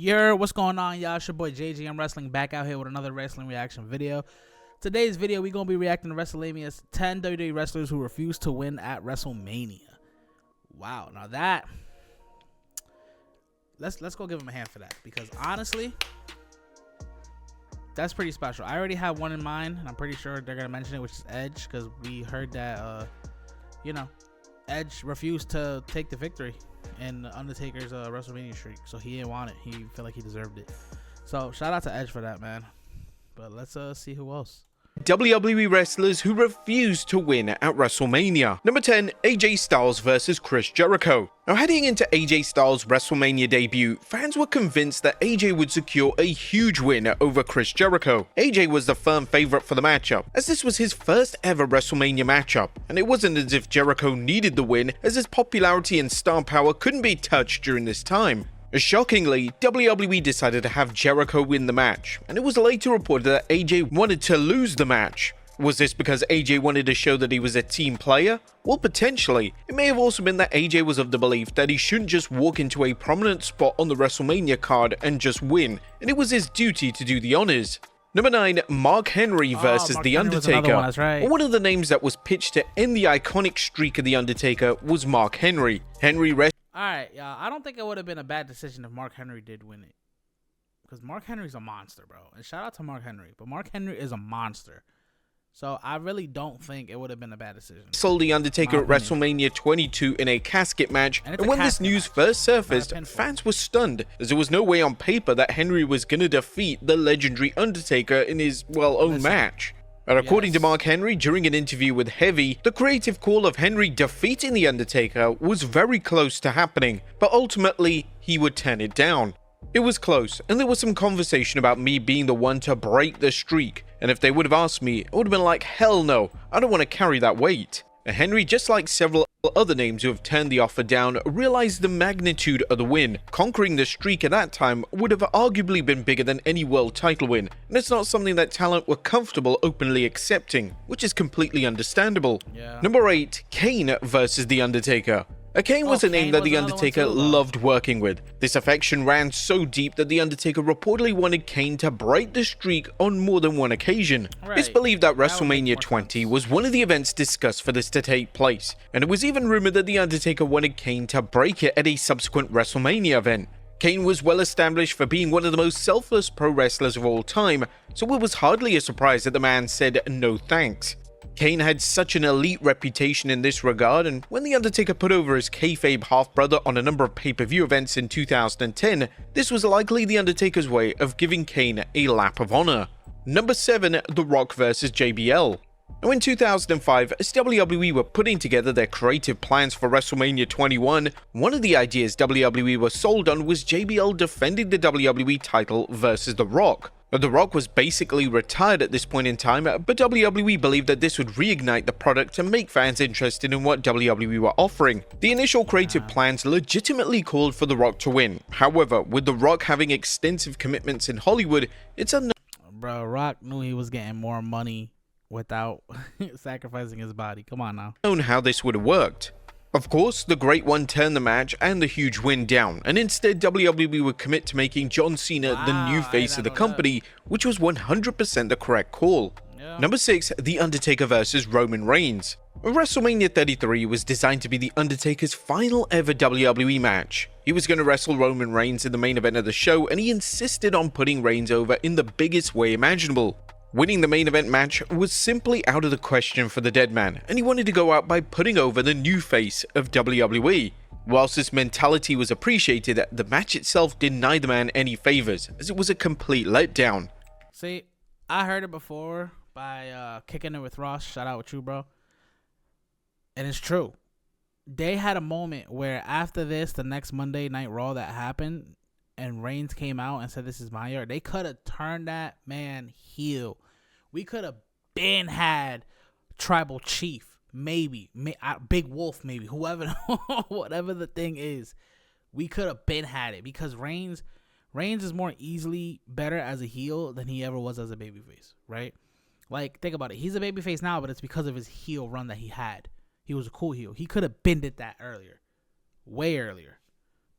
What's going on, y'all? It's your boy JG. I'm wrestling back out here with another wrestling reaction video. Today's video, we're going to be reacting to Wrestlemania's 10 WWE wrestlers who refused to win at Wrestlemania. Wow, now that... Let's go give them a hand for that, because honestly, that's pretty special. I already have one in mind, and I'm pretty sure they're going to mention it, which is Edge, because we heard that, Edge refused to take the victory in Undertaker's WrestleMania streak, so he didn't want it. He felt like he deserved it. So shout out to Edge for that, man. But let's see who else. WWE wrestlers who refused to win at WrestleMania. Number 10, AJ Styles versus Chris Jericho. Now, heading into AJ Styles' WrestleMania debut, fans were convinced that AJ would secure a huge win over Chris Jericho. AJ was the firm favorite for the matchup, as this was his first ever WrestleMania matchup, and it wasn't as if Jericho needed the win, as his popularity and star power couldn't be touched during this time. Shockingly, WWE decided to have Jericho win the match, and it was later reported that AJ wanted to lose the match. Was this because AJ wanted to show that he was a team player? Well, potentially. It may have also been that AJ was of the belief that he shouldn't just walk into a prominent spot on the WrestleMania card and just win, and it was his duty to do the honors. Number 9, Mark Henry versus The Undertaker. One, that's right. One of the names that was pitched to end the iconic streak of The Undertaker was Mark Henry. Alright, y'all. I don't think it would have been a bad decision if Mark Henry did win it. Because Mark Henry's a monster, bro. And shout out to Mark Henry. But Mark Henry is a monster. So I really don't think it would have been a bad decision. Wrestled The Undertaker at WrestleMania 22 in a casket match. And when this news first surfaced, fans were stunned, as there was no way on paper that Henry was going to defeat the legendary Undertaker in his, own match. But according to Mark Henry, during an interview with Heavy, the creative call of Henry defeating The Undertaker was very close to happening, but ultimately, he would turn it down. It was close, and there was some conversation about me being the one to break the streak, and if they would have asked me, I would have been like, hell no, I don't want to carry that weight. Henry, just like several other names who have turned the offer down, realized the magnitude of the win. Conquering the streak at that time would have arguably been bigger than any world title win, and it's not something that talent were comfortable openly accepting, which is completely understandable. Number 8, Kane versus The Undertaker. Kane was a name that The Undertaker loved working with. This affection ran so deep that The Undertaker reportedly wanted Kane to break the streak on more than one occasion. It's believed that WrestleMania 20 was one of the events discussed for this to take place, and it was even rumored that The Undertaker wanted Kane to break it at a subsequent WrestleMania event. Kane was well established for being one of the most selfless pro wrestlers of all time, so it was hardly a surprise that the man said no thanks. Kane had such an elite reputation in this regard, and when The Undertaker put over his kayfabe half-brother on a number of pay-per-view events in 2010, this was likely The Undertaker's way of giving Kane a lap of honor. Number 7, The Rock vs JBL. Now, in 2005, as WWE were putting together their creative plans for WrestleMania 21, one of the ideas WWE were sold on was JBL defending the WWE title versus The Rock. The Rock was basically retired at this point in time, but WWE believed that this would reignite the product and make fans interested in what WWE were offering. The initial creative plans legitimately called for The Rock to win. However, with The Rock having extensive commitments in Hollywood, it's unknown. Bro, Rock knew he was getting more money without sacrificing his body. Come on now. How this would have worked. Of course, the Great One turned the match and the huge win down, and instead WWE would commit to making John Cena the new face of the company, which was 100% the correct call. Number 6, The Undertaker versus Roman Reigns. WrestleMania 33 was designed to be The Undertaker's final ever WWE match. He was going to wrestle Roman Reigns in the main event of the show, and he insisted on putting Reigns over in the biggest way imaginable. Winning the main event match was simply out of the question for the dead man, and he wanted to go out by putting over the new face of WWE. Whilst this mentality was appreciated, the match itself denied the man any favors, as it was a complete letdown. See, I heard it before by Kicking It With Ross. Shout out with you, bro. And it's true. They had a moment where after this, the next Monday Night Raw that happened, and Reigns came out and said, "This is my year," they could have turned that man heel. We could have been had Tribal Chief, maybe, Big Wolf, maybe, whoever, whatever the thing is. We could have been had it, because Reigns is more easily better as a heel than he ever was as a babyface, right? Like, think about it. He's a babyface now, but it's because of his heel run that he had. He was a cool heel. He could have bended that earlier, way earlier.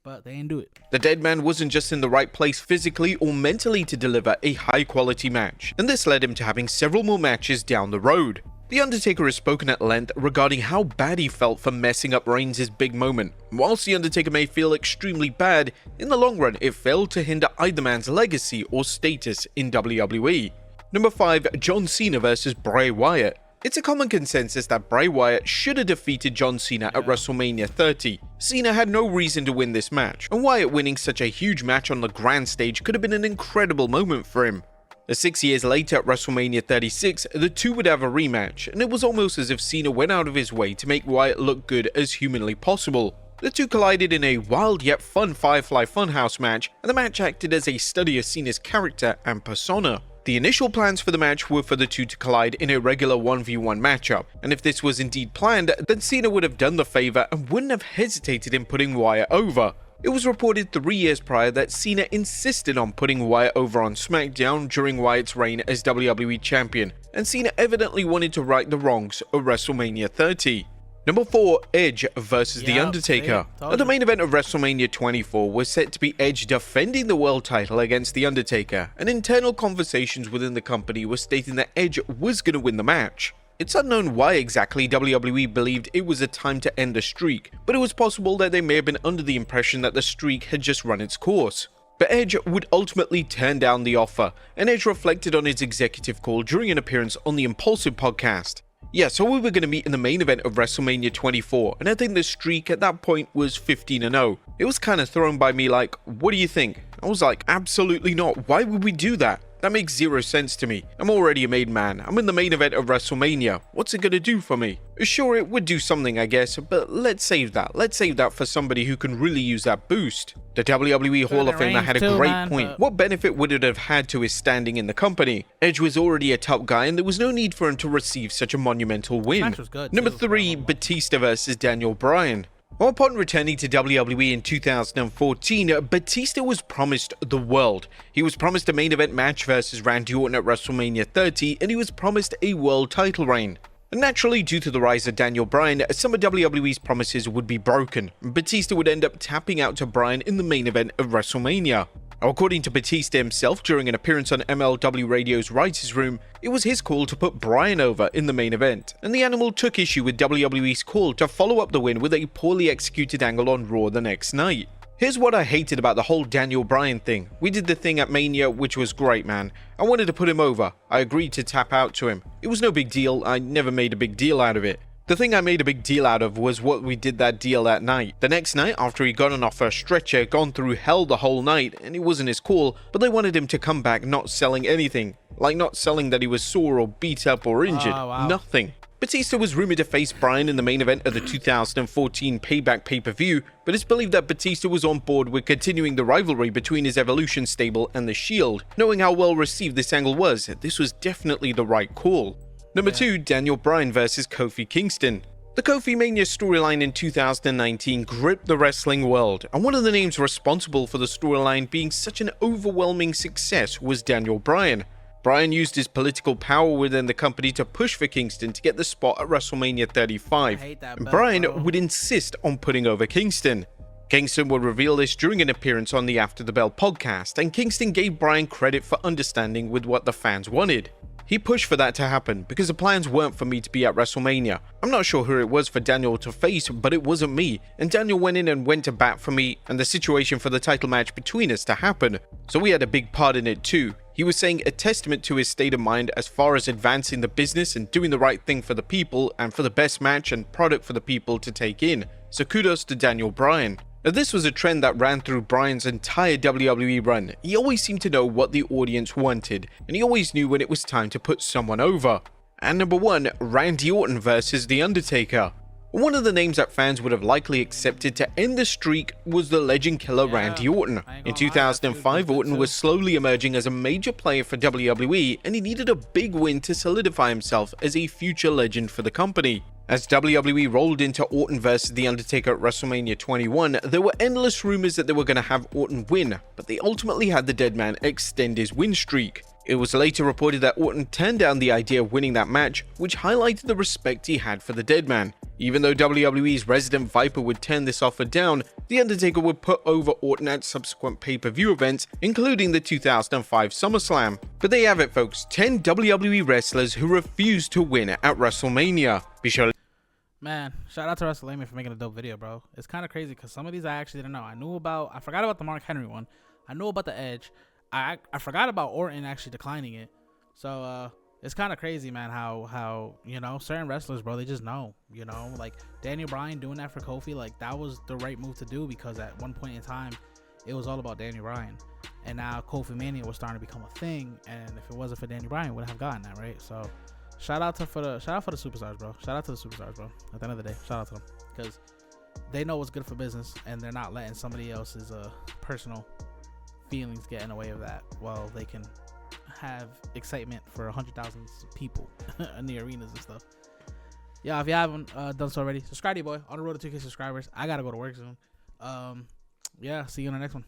but they ain't do it. The dead man wasn't just in the right place physically or mentally to deliver a high quality match, and this led him to having several more matches down the road. The Undertaker has spoken at length regarding how bad he felt for messing up Reigns' big moment. Whilst The Undertaker may feel extremely bad, in the long run it failed to hinder either man's legacy or status in WWE. Number 5. John Cena vs Bray Wyatt. It's a common consensus that Bray Wyatt should have defeated John Cena at WrestleMania 30. Cena had no reason to win this match, and Wyatt winning such a huge match on the grand stage could have been an incredible moment for him. 6 years later at WrestleMania 36, the two would have a rematch, and it was almost as if Cena went out of his way to make Wyatt look good as humanly possible. The two collided in a wild yet fun Firefly Funhouse match, and the match acted as a study of Cena's character and persona. The initial plans for the match were for the two to collide in a regular 1v1 matchup, and if this was indeed planned, then Cena would have done the favor and wouldn't have hesitated in putting Wyatt over. It was reported 3 years prior that Cena insisted on putting Wyatt over on SmackDown during Wyatt's reign as WWE Champion, and Cena evidently wanted to right the wrongs of WrestleMania 30. Number 4. Edge vs The Undertaker. The main event of WrestleMania 24 was set to be Edge defending the world title against The Undertaker, and internal conversations within the company were stating that Edge was going to win the match. It's unknown why exactly WWE believed it was a time to end the streak, but it was possible that they may have been under the impression that the streak had just run its course. But Edge would ultimately turn down the offer, and Edge reflected on his executive call during an appearance on the Impulsive podcast. Yeah, so we were going to meet in the main event of WrestleMania 24, and I think the streak at that point was 15-0. It was kind of thrown by me like, what do you think? I was like, absolutely not. Why would we do that? That makes zero sense to me. I'm already a made man. I'm in the main event of WrestleMania. What's it gonna do for me? Sure, it would do something, I guess, but let's save that. Let's save that for somebody who can really use that boost. The WWE Hall of Famer had a great point. What benefit would it have had to his standing in the company? Edge was already a top guy, and there was no need for him to receive such a monumental win. Number 3, Batista vs Daniel Bryan. Well, upon returning to WWE in 2014, Batista was promised the world. He was promised a main event match versus Randy Orton at WrestleMania 30, and he was promised a world title reign. Naturally, due to the rise of Daniel Bryan, some of WWE's promises would be broken. Batista would end up tapping out to Bryan in the main event of WrestleMania. According to Batista himself, during an appearance on MLW Radio's Writers' Room, it was his call to put Bryan over in the main event, and the Animal took issue with WWE's call to follow up the win with a poorly executed angle on Raw the next night. Here's what I hated about the whole Daniel Bryan thing. We did the thing at Mania, which was great, man. I wanted to put him over. I agreed to tap out to him. It was no big deal. I never made a big deal out of it. The thing I made a big deal out of was what we did that deal that night. The next night, after he got on off a stretcher, gone through hell the whole night, and it wasn't his call, but they wanted him to come back not selling anything. Like not selling that he was sore or beat up or injured. Nothing. Batista was rumored to face Bryan in the main event of the 2014 Payback pay-per-view, but it's believed that Batista was on board with continuing the rivalry between his Evolution stable and The Shield. Knowing how well received this angle was, this was definitely the right call. Number 2, Daniel Bryan vs Kofi Kingston. The Kofi Mania storyline in 2019 gripped the wrestling world, and one of the names responsible for the storyline being such an overwhelming success was Daniel Bryan. Bryan used his political power within the company to push for Kingston to get the spot at WrestleMania 35. Bryan would insist on putting over Kingston. Kingston would reveal this during an appearance on the After the Bell podcast, and Kingston gave Bryan credit for understanding with what the fans wanted. He pushed for that to happen because the plans weren't for me to be at WrestleMania. I'm not sure who it was for Daniel to face, but it wasn't me, and Daniel went in and went to bat for me and the situation for the title match between us to happen, so we had a big part in it too. He was saying a testament to his state of mind as far as advancing the business and doing the right thing for the people and for the best match and product for the people to take in, so kudos to Daniel Bryan. Now, this was a trend that ran through Bryan's entire WWE run. He always seemed to know what the audience wanted, and he always knew when it was time to put someone over. And number 1, Randy Orton versus The Undertaker. One of the names that fans would have likely accepted to end the streak was the legend killer Randy Orton. In 2005, Orton was slowly emerging as a major player for WWE, and he needed a big win to solidify himself as a future legend for the company. As WWE rolled into Orton vs The Undertaker at WrestleMania 21, there were endless rumors that they were going to have Orton win, but they ultimately had the dead man extend his win streak. It was later reported that Orton turned down the idea of winning that match, which highlighted the respect he had for the dead man. Even though WWE's Resident Viper would turn this offer down, The Undertaker would put over Orton at subsequent pay-per-view events, including the 2005 SummerSlam. But there you have it, folks, 10 WWE wrestlers who refused to win at WrestleMania. Be sure to... Man, shout out to Wrestlemania for making a dope video, bro. It's kind of crazy because some of these I actually didn't know. I forgot about the Mark Henry one. I knew about the Edge. I forgot about Orton actually declining it. So, it's kind of crazy, man, how, you know, certain wrestlers, bro, they just know, you know, like Daniel Bryan doing that for Kofi, like that was the right move to do because at one point in time, it was all about Daniel Bryan. And now Kofi Mania was starting to become a thing. And if it wasn't for Daniel Bryan, we wouldn't have gotten that, right? So, shout out for the superstars, bro. Shout out to the superstars, bro. At the end of the day, shout out to them because they know what's good for business and they're not letting somebody else's personal feelings get in the way of that. Well, they can have excitement for 100,000 people in the arenas and stuff. Yeah, if you haven't done so already, subscribe to your boy on the road to 2K subscribers. I gotta go to work soon. Yeah, see you in the next one.